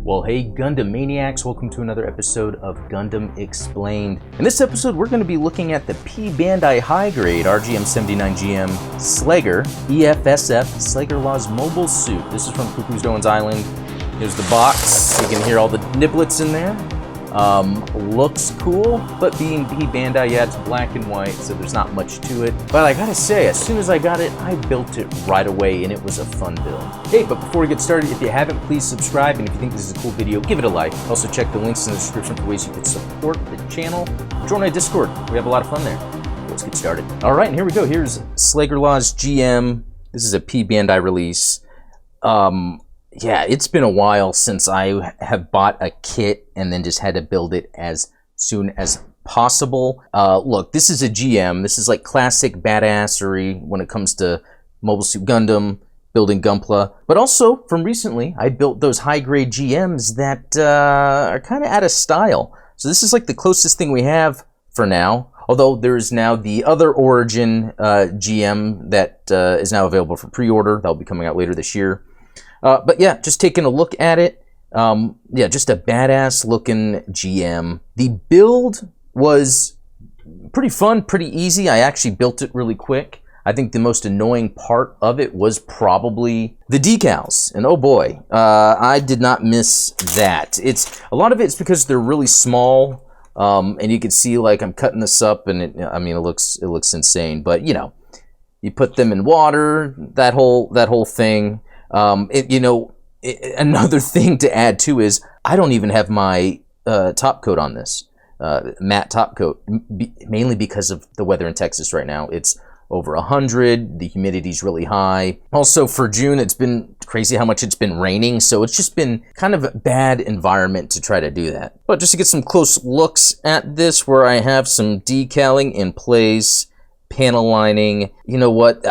Well, hey Gundam Maniacs, welcome to another episode of Gundam Explained. In this episode, we're going to be looking at the P-Bandai high-grade RGM-79 GM Sleggar EFSF Sleggar Law's mobile suit. This is from Cuckoo's Doan's Island. Here's the box. You can hear all the niblets in there. Looks cool, but being P-Bandai, yeah, it's black and white, so there's not much to it. But I gotta say, as soon as I got it, I built it right away, and it was a fun build. Hey, but before we get started, if you haven't, please subscribe, and if you think this is a cool video, give it a like. Also, check the links in the description for ways you can support the channel. Join our Discord. We have a lot of fun there. Let's get started. All right, and here we go. Here's Sleggar Law's GM. This is a P-Bandai release. Yeah, it's been a while since I have bought a kit and then just had to build it as soon as possible. Look, this is a GM. This is like classic badassery when it comes to Mobile Suit Gundam, building Gunpla. But also, from recently, I built those high-grade GMs that are kind of out of style. So this is like the closest thing we have for now. Although there is now the other Origin GM that is now available for pre-order. That'll be coming out later this year. But yeah, just taking a look at it, yeah, just a badass looking GM. The build was pretty fun, pretty easy. I actually built it really quick. I think the most annoying part of it was probably the decals. And oh boy, I did not miss that. A lot of it's because they're really small, and you can see like I'm cutting this up, and I mean it looks insane. But you know, you put them in water, that whole thing. Another thing to add too is I don't even have my top coat on this, matte top coat, mainly because of the weather in Texas right now. It's over 100, the humidity's really high. Also for June, it's been crazy how much it's been raining, so it's just been kind of a bad environment to try to do that. But just to get some close looks at this, where I have some decaling in place, panel lining, you know what,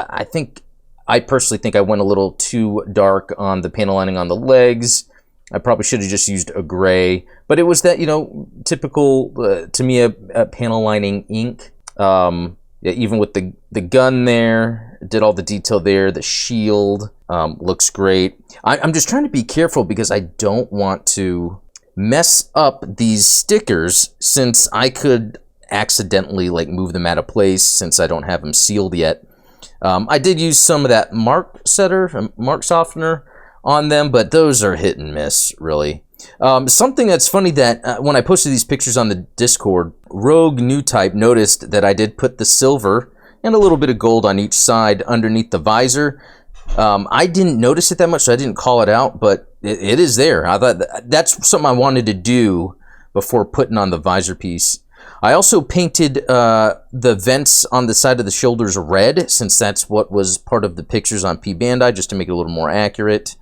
I personally think I went a little too dark on the panel lining on the legs. I probably should have just used a gray, but it was that, you know, typical, to me, a panel lining ink. Yeah, even with the gun there, did all the detail there, the shield, looks great. I'm just trying to be careful because I don't want to mess up these stickers, since I could accidentally like move them out of place since I don't have them sealed yet. I did use some of that mark softener on them, but those are hit and miss, really. Something that's funny that when I posted these pictures on the Discord, Rogue New Type noticed that I did put the silver and a little bit of gold on each side underneath the visor. I didn't notice it that much, so I didn't call it out, but it is there. I thought that's something I wanted to do before putting on the visor piece. I also painted the vents on the side of the shoulders red, since that's what was part of the pictures on P-Bandai, just to make it a little more accurate.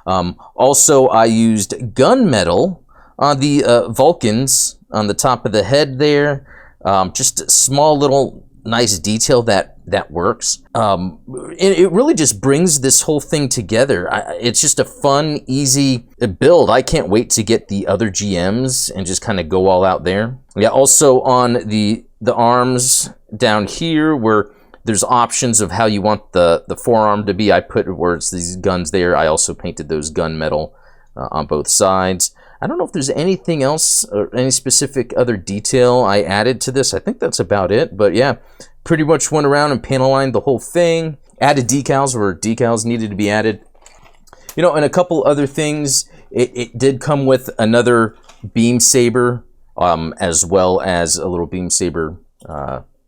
Also, I used gunmetal on the Vulcans on the top of the head there. Just a small little nice detail that works. It really just brings this whole thing together. It's just a fun, easy build. I can't wait to get the other GMs and just kind of go all out there. Yeah, also on the arms down here, where there's options of how you want the forearm to be, I put where it's these guns there. I also painted those gunmetal on both sides. I don't know if there's anything else or any specific other detail I added to this. I think that's about it. But yeah, pretty much went around and panel lined the whole thing. Added decals where decals needed to be added. You know, and a couple other things. It did come with another beam saber, as well as a little beam saber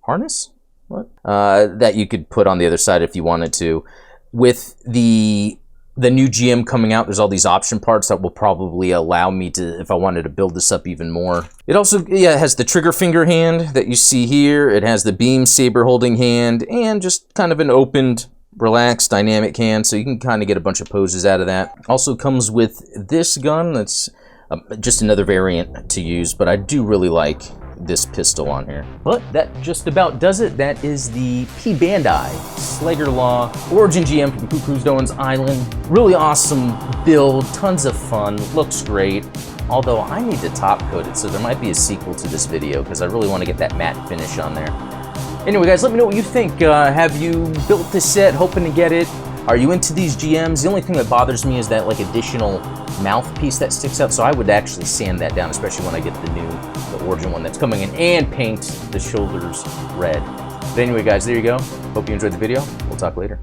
harness. What? That you could put on the other side if you wanted to. With the new GM coming out, there's all these option parts that will probably allow me to, if I wanted to build this up even more. It also, yeah, it has the trigger finger hand that you see here. It has the beam saber holding hand, and just kind of an opened, relaxed, dynamic hand, so you can kind of get a bunch of poses out of that. Also comes with this gun. That's just another variant to use, but I do really like this pistol on here. But that just about does it. That is the P-Bandai Sleggar Law Origin GM from Cuckoo's Doan's Island. Really awesome build, tons of fun, looks great. Although I need to top coat it, so there might be a sequel to this video because I really want to get that matte finish on there. Anyway guys, let me know what you think. Have you built this set, hoping to get it? Are you into these GMs? The only thing that bothers me is that like additional mouthpiece that sticks out, so I would actually sand that down, especially when I get the origin one that's coming in, and paint the shoulders red. But anyway, guys, there you go. Hope you enjoyed the video. We'll talk later.